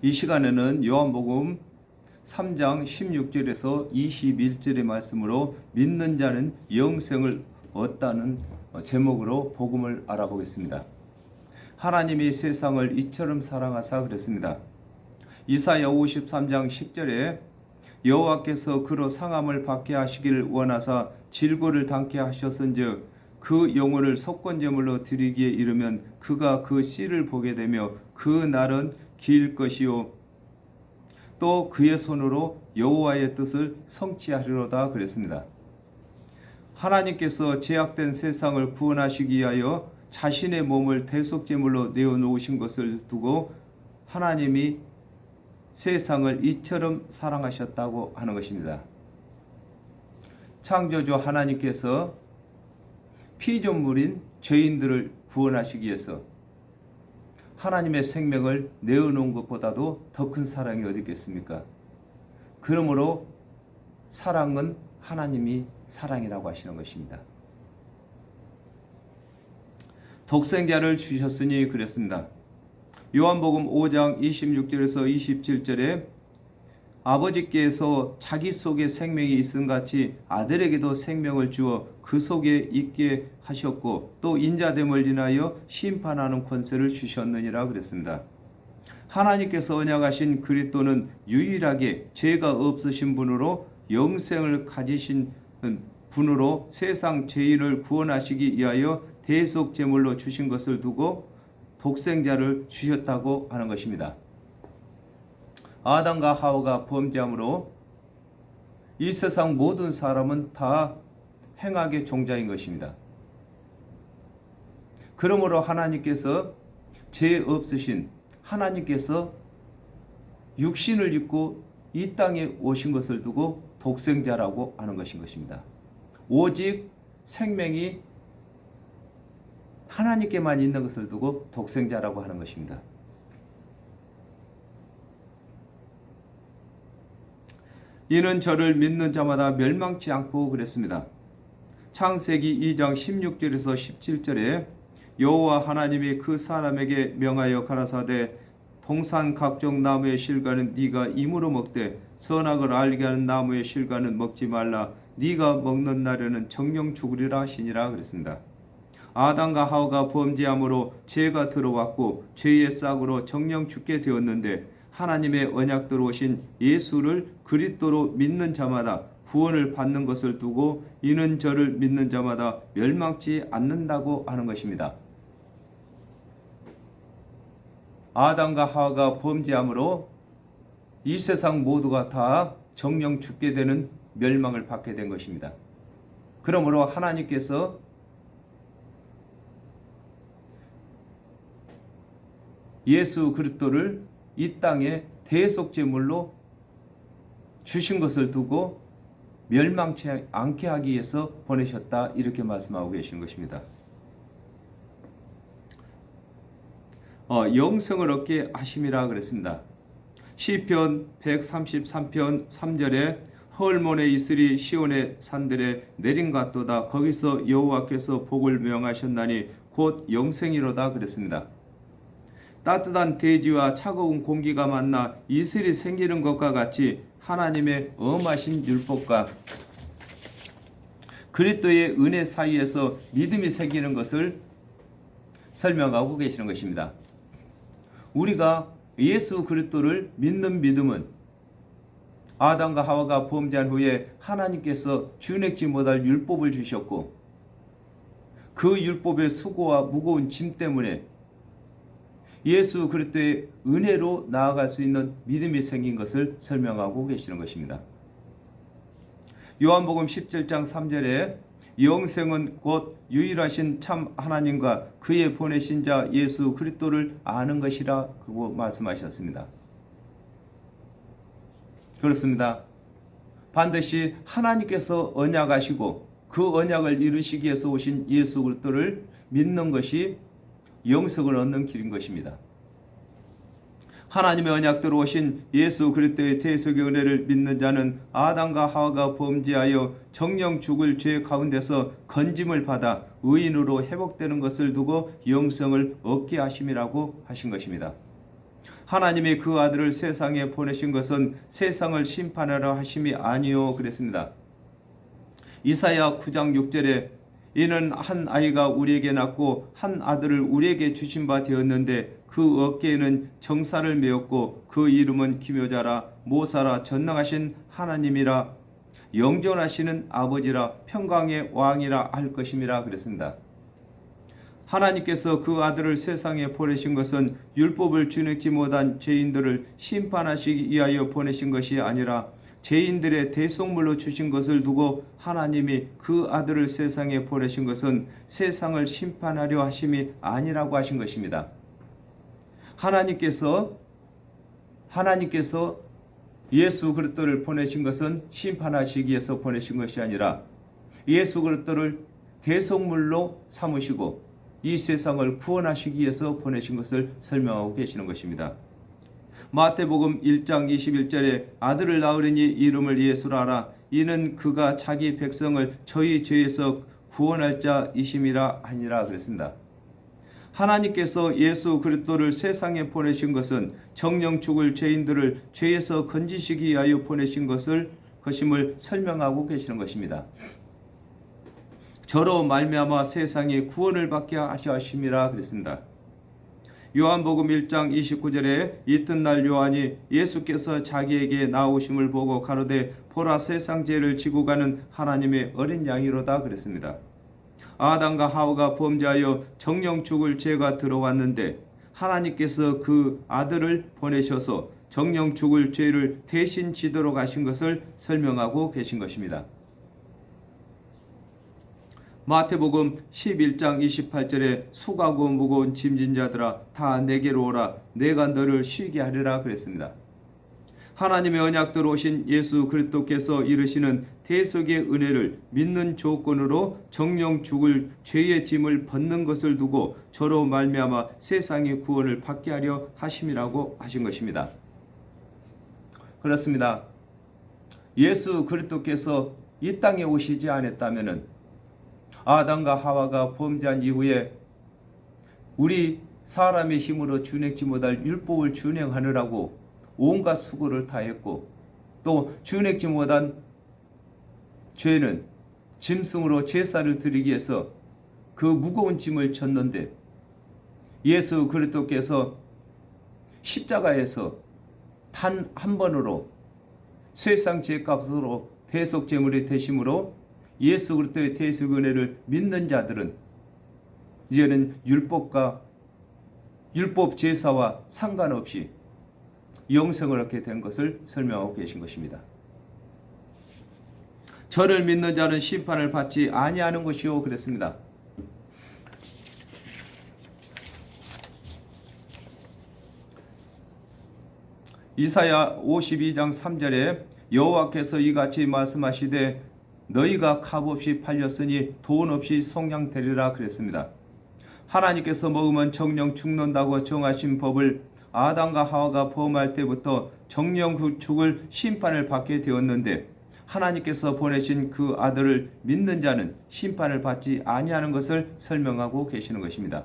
이 시간에는 요한복음 3장 16절에서 21절의 말씀으로 믿는 자는 영생을 얻다는 제목으로 복음을 알아보겠습니다. 하나님이 세상을 이처럼 사랑하사 그랬습니다. 이사야 53장 10절에 여호와께서 그로 상함을 받게 하시기를 원하사 질고를 당케 하셨은즉 그 영혼을 속건제물로 드리기에 이르면 그가 그 씨를 보게 되며 그 날은 길 것이요 또 그의 손으로 여호와의 뜻을 성취하리로다 그랬습니다. 하나님께서 죄악된 세상을 구원하시기 위하여 자신의 몸을 대속제물로 내어놓으신 것을 두고 하나님이 세상을 이처럼 사랑하셨다고 하는 것입니다. 창조주 하나님께서 피조물인 죄인들을 구원하시기 위해서 하나님의 생명을 내어놓은 것보다도 더 큰 사랑이 어디 있겠습니까? 그러므로 사랑은 하나님이 사랑이라고 하시는 것입니다. 독생자를 주셨으니 그랬습니다. 요한복음 5장 26절에서 27절에 아버지께서 자기 속에 생명이 있음 같이 아들에게도 생명을 주어 그 속에 있게 하셨고 또 인자됨을 인하여 심판하는 권세를 주셨느니라 그랬습니다. 하나님께서 언약하신 그리스도는 유일하게 죄가 없으신 분으로 영생을 가지신 분으로 세상 죄인을 구원하시기 위하여 대속 제물로 주신 것을 두고 독생자를 주셨다고 하는 것입니다. 아담과 하와가 범죄함으로 이 세상 모든 사람은 다 행악의 종자인 것입니다. 그러므로 하나님께서 죄 없으신 하나님께서 육신을 입고 이 땅에 오신 것을 두고 독생자라고 하는 것입니다. 오직 생명이 하나님께만 있는 것을 두고 독생자라고 하는 것입니다. 이는 저를 믿는 자마다 멸망치 않고 그랬습니다. 창세기 2장 16절에서 17절에 여호와 하나님이 그 사람에게 명하여 가라사대 동산 각종 나무의 실과는 네가 임으로 먹되 선악을 알게 하는 나무의 실과는 먹지 말라. 네가 먹는 날에는 정령 죽으리라 하시니라 그랬습니다. 아담과 하와가 범죄함으로 죄가 들어왔고 죄의 싹으로 정령 죽게 되었는데 하나님의 언약대로 오신 예수를 그리스도로 믿는 자마다 구원을 받는 것을 두고 이는 저를 믿는 자마다 멸망치 않는다고 하는 것입니다. 아담과 하와가 범죄함으로 이 세상 모두가 다 정령 죽게 되는 멸망을 받게 된 것입니다. 그러므로 하나님께서 예수 그리스도를 이 땅에 대속제물로 주신 것을 두고 멸망치 않게 하기 위해서 보내셨다 이렇게 말씀하고 계신 것입니다. 영생을 얻게 하심이라 그랬습니다. 시편 133편 3절에 헐몬에 있으리 시온의 산들에 내린 같도다 거기서 여호와께서 복을 명하셨나니 곧 영생이로다 그랬습니다. 따뜻한 대지와 차가운 공기가 만나 이슬이 생기는 것과 같이 하나님의 엄하신 율법과 그리스도의 은혜 사이에서 믿음이 생기는 것을 설명하고 계시는 것입니다. 우리가 예수 그리스도를 믿는 믿음은 아담과 하와가 범죄한 후에 하나님께서 준행치 못할 율법을 주셨고 그 율법의 수고와 무거운 짐 때문에 예수 그리스도의 은혜로 나아갈 수 있는 믿음이 생긴 것을 설명하고 계시는 것입니다. 요한복음 17장 3절에 영생은 곧 유일하신 참 하나님과 그의 보내신 자 예수 그리스도를 아는 것이라 고 말씀하셨습니다. 그렇습니다. 반드시 하나님께서 언약하시고 그 언약을 이루시기 위해서 오신 예수 그리스도를 믿는 것이 영생을 얻는 길인 것입니다. 하나님의 언약대로 오신 예수 그리스도의 대속의 은혜를 믿는 자는 아담과 하와가 범죄하여 정령 죽을 죄 가운데서 건짐을 받아 의인으로 회복되는 것을 두고 영생을 얻게 하심이라고 하신 것입니다. 하나님이 그 아들을 세상에 보내신 것은 세상을 심판하려 하심이 아니요 그랬습니다. 이사야 9장 6절에 이는 한 아이가 우리에게 낳고 한 아들을 우리에게 주신 바 되었는데 그 어깨에는 정사를 메었고 그 이름은 기묘자라 모사라 전능하신 하나님이라 영존하시는 아버지라 평강의 왕이라 할 것임이라 그랬습니다. 하나님께서 그 아들을 세상에 보내신 것은 율법을 준행치 못한 죄인들을 심판하시기 위하여 보내신 것이 아니라 죄인들의 대속물로 주신 것을 두고 하나님이 그 아들을 세상에 보내신 것은 세상을 심판하려 하심이 아니라고 하신 것입니다. 하나님께서 예수 그리스도를 보내신 것은 심판하시기 위해서 보내신 것이 아니라 예수 그리스도를 대속물로 삼으시고 이 세상을 구원하시기 위해서 보내신 것을 설명하고 계시는 것입니다. 마태복음 1장 21절에 아들을 낳으리니 이름을 예수라 하라. 이는 그가 자기 백성을 저희 죄에서 구원할 자이심이라 하니라 그랬습니다. 하나님께서 예수 그리스도를 세상에 보내신 것은 정령 죽을 죄인들을 죄에서 건지시기 위하여 보내신 것임을 설명하고 계시는 것입니다. 저로 말미암아 세상이 구원을 받게 하심이라 그랬습니다. 요한복음 1장 29절에 이튿날 요한이 예수께서 자기에게 나오심을 보고 가로되 보라 세상 죄를 지고 가는 하나님의 어린 양이로다 그랬습니다. 아담과 하와가 범죄하여 정령 죽을 죄가 들어왔는데 하나님께서 그 아들을 보내셔서 정령 죽을 죄를 대신 지도록 하신 것을 설명하고 계신 것입니다. 마태복음 11장 28절에 수고하고 무거운 짐진 자들아 다 내게로 오라 내가 너를 쉬게 하리라 그랬습니다. 하나님의 언약대로 오신 예수 그리스도께서 이르시는 대속의 은혜를 믿는 조건으로 정령 죽을 죄의 짐을 벗는 것을 두고 저로 말미암아 세상의 구원을 받게 하려 하심이라고 하신 것입니다. 그렇습니다. 예수 그리스도께서 이 땅에 오시지 않았다면은 아담과 하와가 범죄한 이후에 우리 사람의 힘으로 준행치 못할 율법을 준행하느라고 온갖 수고를 다했고 또 준행치 못한 죄는 짐승으로 제사를 드리기 위해서 그 무거운 짐을 졌는데 예수 그리스도께서 십자가에서 단 한 번으로 세상 죄값으로 대속 제물이 되심으로 예수 그리스도의 대속 은혜를 믿는 자들은 이제는 율법 제사와 상관없이 영생을 얻게 된 것을 설명하고 계신 것입니다. 저를 믿는 자는 심판을 받지 아니하는 것이요 그랬습니다. 이사야 52장 3절에 여호와께서 이같이 말씀하시되 너희가 값없이 팔렸으니 돈 없이 속량되리라 그랬습니다. 하나님께서 먹으면 정령 죽는다고 정하신 법을 아담과 하와가 범할 때부터 정령 죽을 심판을 받게 되었는데 하나님께서 보내신 그 아들을 믿는 자는 심판을 받지 아니하는 것을 설명하고 계시는 것입니다.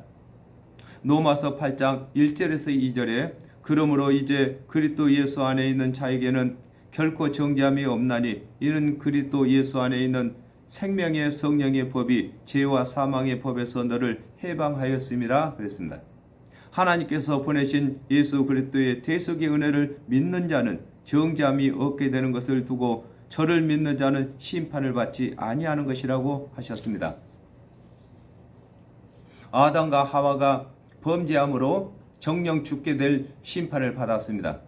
로마서 8장 1절에서 2절에 그러므로 이제 그리스도 예수 안에 있는 자에게는 결코 정죄함이 없나니 이는 그리스도 예수 안에 있는 생명의 성령의 법이 죄와 사망의 법에서 너를 해방하였음이라 그랬습니다. 하나님께서 보내신 예수 그리스도의 대속의 은혜를 믿는 자는 정죄함이 없게 되는 것을 두고 저를 믿는 자는 심판을 받지 아니하는 것이라고 하셨습니다. 아담과 하와가 범죄함으로 정령 죽게 될 심판을 받았습니다.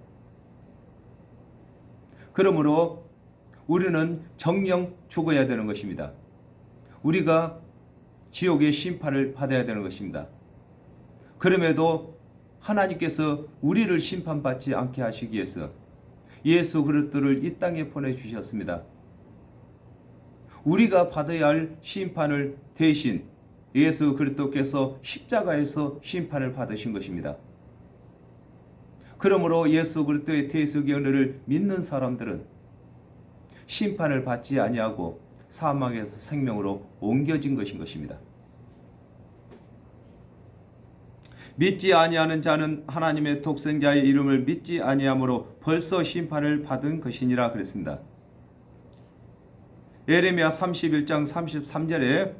그러므로 우리는 정령 죽어야 되는 것입니다. 우리가 지옥의 심판을 받아야 되는 것입니다. 그럼에도 하나님께서 우리를 심판받지 않게 하시기 위해서 예수 그리스도를 이 땅에 보내주셨습니다. 우리가 받아야 할 심판을 대신 예수 그리스도께서 십자가에서 심판을 받으신 것입니다. 그러므로 예수 그리스도의 대속의 은혜를 믿는 사람들은 심판을 받지 아니하고 사망에서 생명으로 옮겨진 것인 것입니다. 믿지 아니하는 자는 하나님의 독생자의 이름을 믿지 아니하므로 벌써 심판을 받은 것이니라 그랬습니다. 예레미야 31장 33절에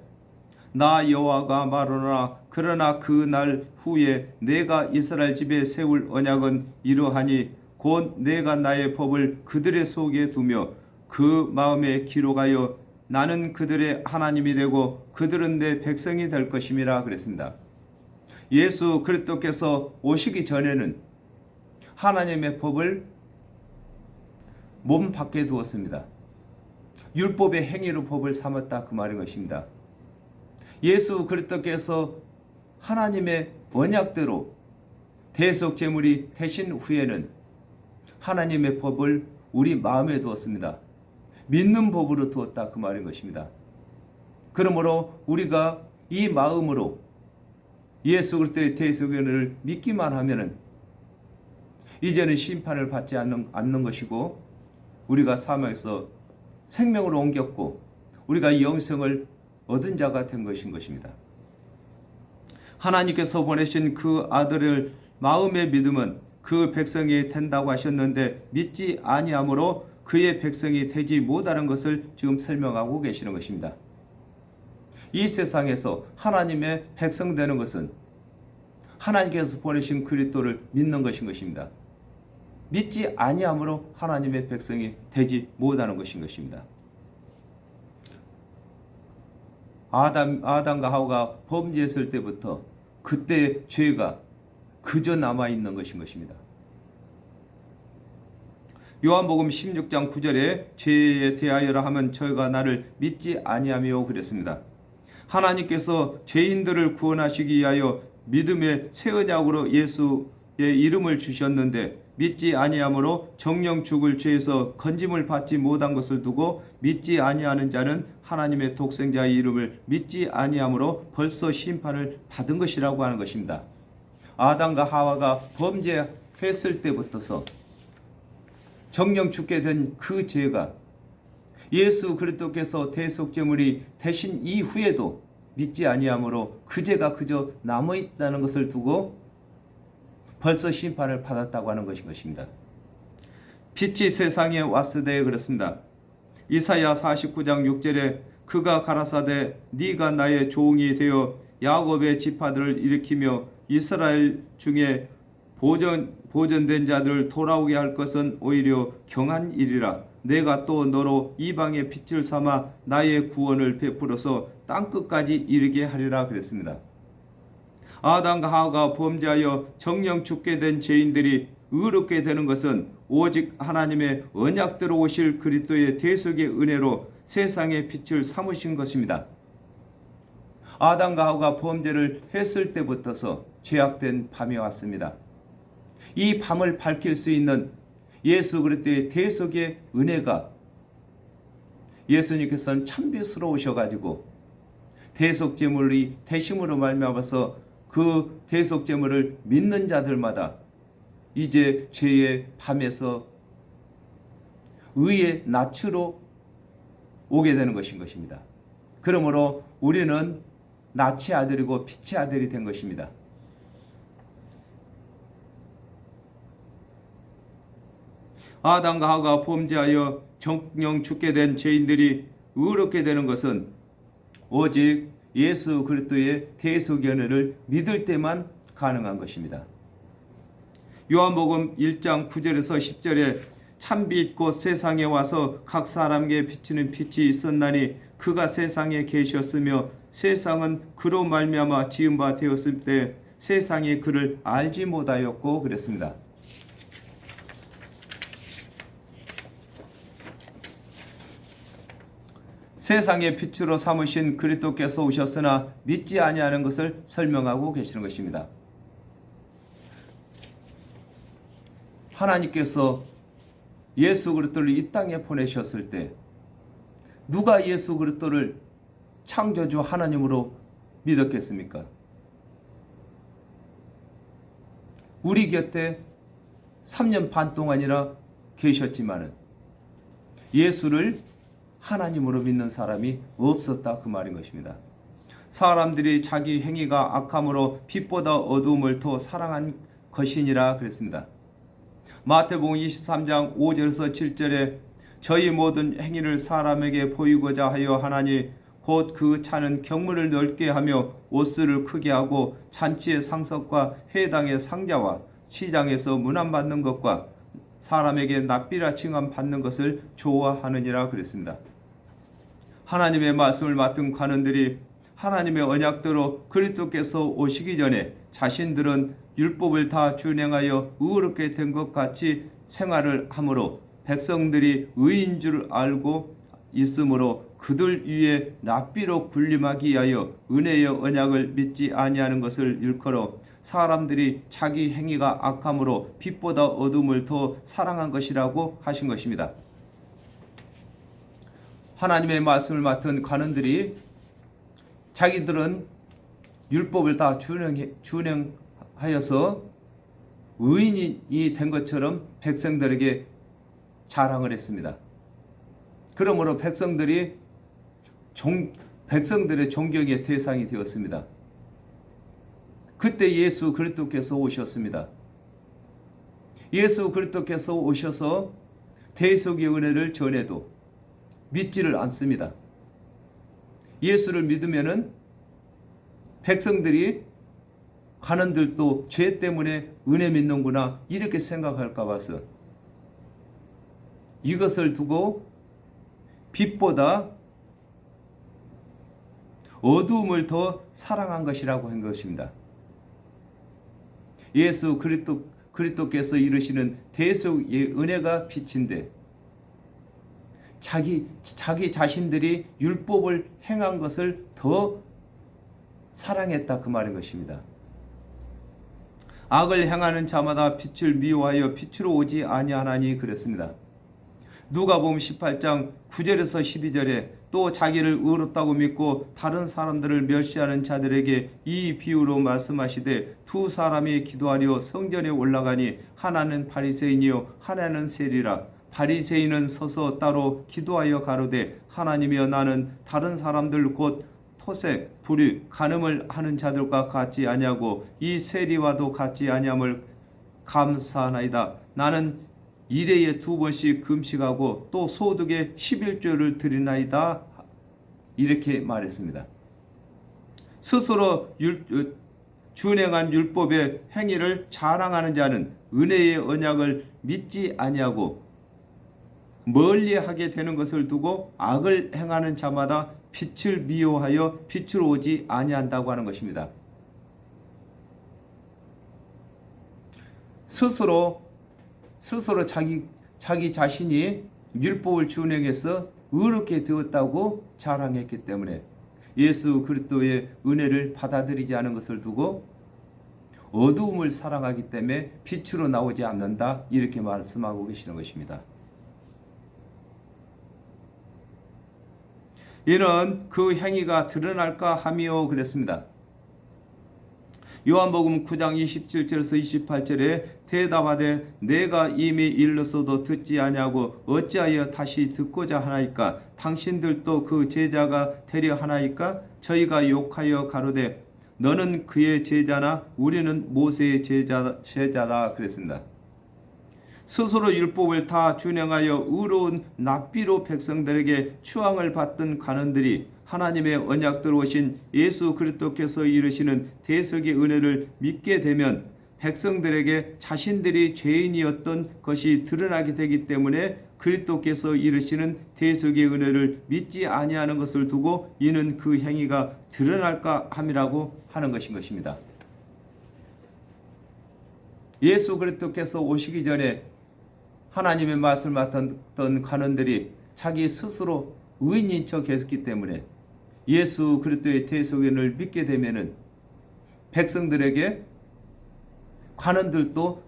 나 여호와가 말하노라 그러나 그 날 후에 내가 이스라엘 집에 세울 언약은 이러하니 곧 내가 나의 법을 그들의 속에 두며 그 마음에 기록하여 나는 그들의 하나님이 되고 그들은 내 백성이 될 것임이라 그랬습니다. 예수 그리스도께서 오시기 전에는 하나님의 법을 몸 밖에 두었습니다. 율법의 행위로 법을 삼았다 그 말인 것입니다. 예수 그리스도께서 하나님의 언약대로 대속 제물이 되신 후에는 하나님의 법을 우리 마음에 두었습니다. 믿는 법으로 두었다 그 말인 것입니다. 그러므로 우리가 이 마음으로 예수 그리스도의 대속연을 믿기만 하면은 이제는 심판을 받지 않는 것이고 우리가 사망에서 생명으로 옮겼고 우리가 영생을 얻은 자가 된 것입니다. 하나님께서 보내신 그 아들을 마음에 믿으면 그 백성이 된다고 하셨는데 믿지 아니함으로 그의 백성이 되지 못하는 것을 지금 설명하고 계시는 것입니다. 이 세상에서 하나님의 백성 되는 것은 하나님께서 보내신 그리스도를 믿는 것인 것입니다. 믿지 아니함으로 하나님의 백성이 되지 못하는 것인 것입니다. 아담과 하와가 범죄했을 때부터 그때의 죄가 그저 남아있는 것인 것입니다. 요한복음 16장 9절에 죄에 대하여라 하면 저희가 나를 믿지 아니하며 그랬습니다. 하나님께서 죄인들을 구원하시기 위하여 믿음의 새 언약으로 예수의 이름을 주셨는데 믿지 아니하므로 정령 죽을 죄에서 건짐을 받지 못한 것을 두고 믿지 아니하는 자는 하나님의 독생자의 이름을 믿지 아니하므로 벌써 심판을 받은 것이라고 하는 것입니다. 아담과 하와가 범죄했을 때부터서 정령 죽게 된 그 죄가 예수 그리스도께서 대속제물이 되신 이후에도 믿지 아니하므로 그 죄가 그저 남아있다는 것을 두고 벌써 심판을 받았다고 하는 것입니다. 빛이 세상에 왔을 때 그렇습니다. 이사야 49장 6절에 그가 가라사대 네가 나의 종이 되어 야곱의 지파들을 일으키며 이스라엘 중에 보존된 자들을 돌아오게 할 것은 오히려 경한 일이라. 내가 또 너로 이방의 빛을 삼아 나의 구원을 베풀어서 땅끝까지 이르게 하리라 그랬습니다. 아담과 하와가 범죄하여 정령 죽게 된 죄인들이 의롭게 되는 것은 오직 하나님의 언약대로 오실 그리스도의 대속의 은혜로 세상의 빛을 삼으신 것입니다. 아담과 하와가 범죄를 했을 때부터서 죄악된 밤이 왔습니다. 이 밤을 밝힐 수 있는 예수 그리스도의 대속의 은혜가 예수님께서는 참빛으로 오셔가지고 대속제물이 되심으로 말미암아서 그 대속제물을 믿는 자들마다 이제 죄의 밤에서 의의 낯으로 오게 되는 것인 것입니다. 그러므로 우리는 낯의 아들이고 빛의 아들이 된 것입니다. 아담과 하와가 범죄하여 정령 죽게 된 죄인들이 의롭게 되는 것은 오직 예수 그리스도의 대속의 은혜를 믿을 때만 가능한 것입니다. 요한복음 1장 9절에서 10절에 참빛 곧 세상에 와서 각 사람에게 비치는 빛이 있었나니 그가 세상에 계셨으며 세상은 그로 말미암아 지은 바 되었을 때 세상이 그를 알지 못하였고 그랬습니다. 세상의 빛으로 삼으신 그리스도께서 오셨으나 믿지 아니하는 것을 설명하고 계시는 것입니다. 하나님께서 예수 그리스도를 이 땅에 보내셨을 때 누가 예수 그리스도를 창조주 하나님으로 믿었겠습니까? 우리 곁에 3년 반 동안이나 계셨지만은 예수를 하나님으로 믿는 사람이 없었다 그 말인 것입니다. 사람들이 자기 행위가 악함으로 빛보다 어두움을 더 사랑한 것이니라 그랬습니다. 마태복음 23장 5절에서 7절에 저희 모든 행위를 사람에게 보이고자 하여 하나니 곧 그 차는 경문을 넓게 하며 옷수를 크게 하고 잔치의 상석과 회당의 상자와 시장에서 문안받는 것과 사람에게 납비라 칭함 받는 것을 좋아하느니라 그랬습니다. 하나님의 말씀을 맡은 관원들이 하나님의 언약대로 그리스도께서 오시기 전에 자신들은 율법을 다 준행하여 의롭게 된 것 같이 생활을 하므로 백성들이 의인 줄 알고 있으므로 그들 위에 납비로 군림하기 위하여 은혜의 언약을 믿지 아니하는 것을 일컬어 사람들이 자기 행위가 악함으로 빛보다 어둠을 더 사랑한 것이라고 하신 것입니다. 하나님의 말씀을 맡은 관원들이 자기들은 율법을 다 준행하여서 의인이 된 것처럼 백성들에게 자랑을 했습니다. 그러므로 백성들의 존경의 대상이 되었습니다. 그때 예수 그리스도께서 오셨습니다. 예수 그리스도께서 오셔서 대속의 은혜를 전해도 믿지를 않습니다. 예수를 믿으면은 백성들이 관원들도 죄 때문에 은혜 믿는구나 이렇게 생각할까 봐서 이것을 두고 빛보다 어두움을 더 사랑한 것이라고 한 것입니다. 예수 그리스도께서 이르시는 대속의 은혜가 빛인데 자기 자신들이 율법을 행한 것을 더 사랑했다 그 말인 것입니다. 악을 행하는 자마다 빛을 미워하여 빛으로 오지 아니하나니 그랬습니다. 누가복음 18장 9절에서 12절에 또 자기를 의롭다고 믿고 다른 사람들을 멸시하는 자들에게 이 비유로 말씀하시되 두 사람이 기도하려 성전에 올라가니 하나는 바리새인이요 하나는 세리라. 바리새인은 서서 따로 기도하여 가로되 하나님이여 나는 다른 사람들 곧 토색, 불의, 간음을 하는 자들과 같지 아니하고 이 세리와도 같지 아니함을 감사하나이다. 나는 일회에 2번씩 금식하고 또 소득의 11조를 드리나이다. 이렇게 말했습니다. 스스로 준행한 율법의 행위를 자랑하는 자는 은혜의 언약을 믿지 아니하고 멀리하게 되는 것을 두고 악을 행하는 자마다 빛을 미워하여 빛으로 오지 아니한다고 하는 것입니다. 스스로 자기 자신이 율법을 준행해서 의롭게 되었다고 자랑했기 때문에 예수 그리스도의 은혜를 받아들이지 않은 것을 두고 어두움을 사랑하기 때문에 빛으로 나오지 않는다 이렇게 말씀하고 계시는 것입니다. 이는 그 행위가 드러날까 하며 그랬습니다. 요한복음 9장 27절에서 28절에 대답하되 내가 이미 일렀어도 듣지 아니하고 어찌하여 다시 듣고자 하나이까? 당신들도 그 제자가 되려 하나이까? 저희가 욕하여 가로되 너는 그의 제자나 우리는 모세의 제자라 그랬습니다. 스스로 율법을 다 준행하여 의로운 납비로 백성들에게 추앙을 받던 관원들이 하나님의 언약대로 오신 예수 그리스도께서 이르시는 대속의 은혜를 믿게 되면 백성들에게 자신들이 죄인이었던 것이 드러나게 되기 때문에 그리스도께서 이르시는 대속의 은혜를 믿지 아니하는 것을 두고 이는 그 행위가 드러날까 함이라고 하는 것입니다. 예수 그리스도께서 오시기 전에 하나님의 말씀을 맡았던 관원들이 자기 스스로 의인인 척 했기 때문에 예수 그리스도의 대속의 은혜를 믿게 되면은 백성들에게 관원들도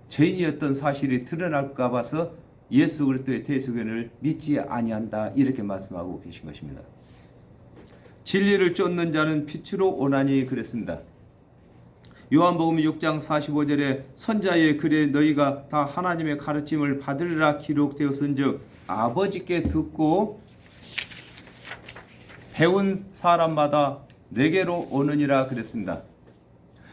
죄인이었던 사실이 드러날까 봐서 예수 그리스도의 대속의 은혜를 믿지 아니한다 이렇게 말씀하고 계신 것입니다. 진리를 쫓는 자는 빛으로 오나니 그랬습니다. 요한복음 6장 45절에 선자의 글에 너희가 다 하나님의 가르침을 받으리라 기록되었은즉 아버지께 듣고 배운 사람마다 내게로 오느니라 그랬습니다.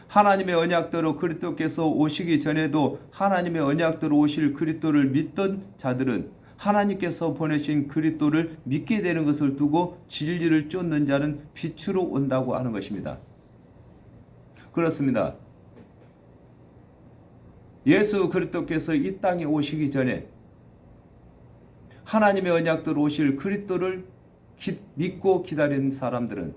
하나님의 언약대로 그리스도께서 오시기 전에도 하나님의 언약대로 오실 그리스도를 믿던 자들은 하나님께서 보내신 그리스도를 믿게 되는 것을 두고 진리를 쫓는 자는 빛으로 온다고 하는 것입니다. 그렇습니다. 예수 그리스도께서 이 땅에 오시기 전에 하나님의 언약대로 오실 그리스도를 믿고 기다리는 사람들은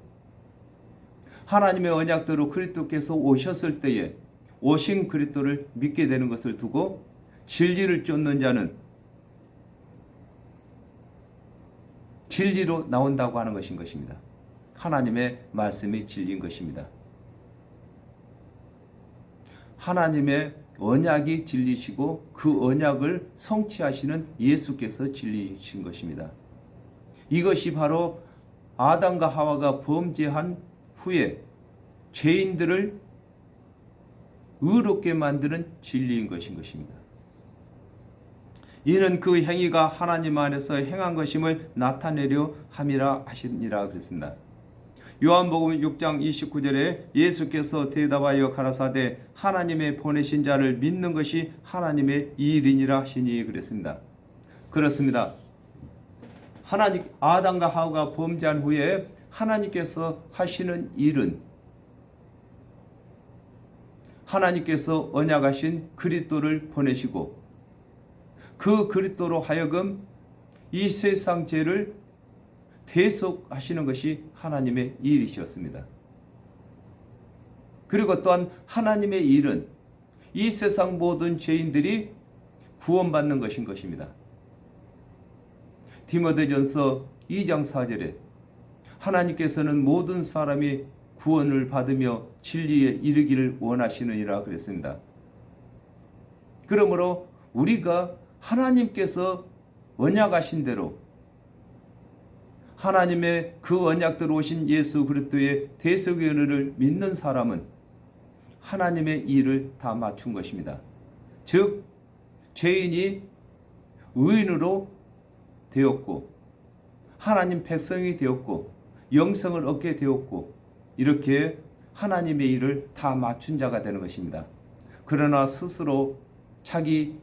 하나님의 언약대로 그리스도께서 오셨을 때에 오신 그리스도를 믿게 되는 것을 두고 진리를 쫓는 자는 진리로 나온다고 하는 것입니다. 하나님의 말씀이 진리인 것입니다. 하나님의 언약이 진리시고 그 언약을 성취하시는 예수께서 진리신 것입니다. 이것이 바로 아담과 하와가 범죄한 후에 죄인들을 의롭게 만드는 진리인 것입니다. 이는 그 행위가 하나님 안에서 행한 것임을 나타내려 함이라 하시니라 그랬습니다. 요한복음 6장 29절에 예수께서 대답하여 가라사대 하나님의 보내신 자를 믿는 것이 하나님의 일이니라 하시니 그랬습니다. 그렇습니다. 하나님 아담과 하와가 범죄한 후에 하나님께서 하시는 일은 하나님께서 언약하신 그리스도를 보내시고 그 그리스도로 하여금 이 세상 죄를 대속하시는 것이 하나님의 일이셨습니다. 그리고 또한 하나님의 일은 이 세상 모든 죄인들이 구원받는 것인 것입니다. 디모데전서 2장 4절에 하나님께서는 모든 사람이 구원을 받으며 진리에 이르기를 원하시느니라 그랬습니다. 그러므로 우리가 하나님께서 언약하신 대로 하나님의 그 언약대로 오신 예수 그리스도의 대속의 은혜를 믿는 사람은 하나님의 일을 다 맞춘 것입니다. 즉 죄인이 의인으로 되었고 하나님 백성이 되었고 영생을 얻게 되었고 이렇게 하나님의 일을 다 맞춘 자가 되는 것입니다. 그러나 자기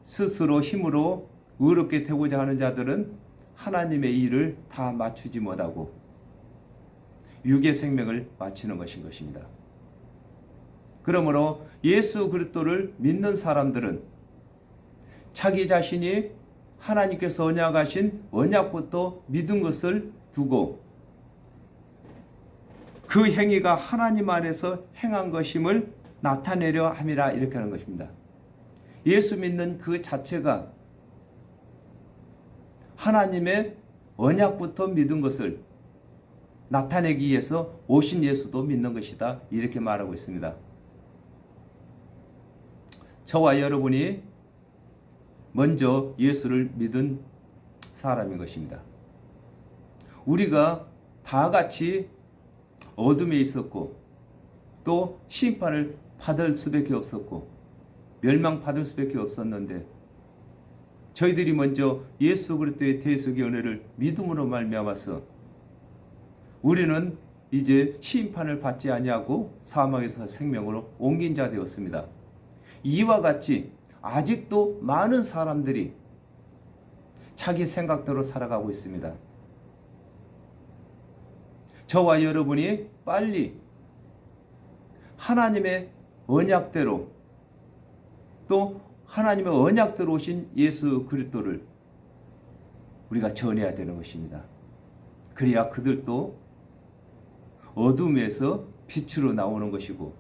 스스로 힘으로 의롭게 되고자 하는 자들은 하나님의 일을 다 맞추지 못하고 육의 생명을 바치는 것입니다. 그러므로 예수 그리스도를 믿는 사람들은 자기 자신이 하나님께서 언약하신 언약부터 믿은 것을 두고 그 행위가 하나님 안에서 행한 것임을 나타내려 함이라 이렇게 하는 것입니다. 예수 믿는 그 자체가 하나님의 언약부터 믿은 것을 나타내기 위해서 오신 예수도 믿는 것이다 이렇게 말하고 있습니다. 저와 여러분이 먼저 예수를 믿은 사람인 것입니다. 우리가 다 같이 어둠에 있었고 또 심판을 받을 수밖에 없었고 멸망받을 수밖에 없었는데 저희들이 먼저 예수 그리스도의 대속의 은혜를 믿음으로 말미암아서 우리는 이제 심판을 받지 아니하고 사망에서 생명으로 옮긴 자 되었습니다. 이와 같이 아직도 많은 사람들이 자기 생각대로 살아가고 있습니다. 저와 여러분이 빨리 하나님의 언약대로 또 하나님의 언약대로 오신 예수 그리스도를 우리가 전해야 되는 것입니다. 그래야 그들도 어둠에서 빛으로 나오는 것이고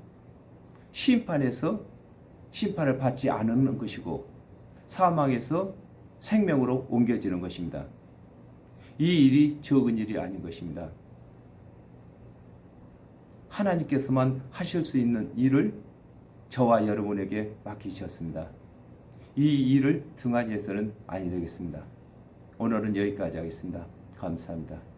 심판에서 심판을 받지 않는 것이고 사망에서 생명으로 옮겨지는 것입니다. 이 일이 적은 일이 아닌 것입니다. 하나님께서만 하실 수 있는 일을 저와 여러분에게 맡기셨습니다. 이 일을 등한히 해서는 아니 되겠습니다. 오늘은 여기까지 하겠습니다. 감사합니다.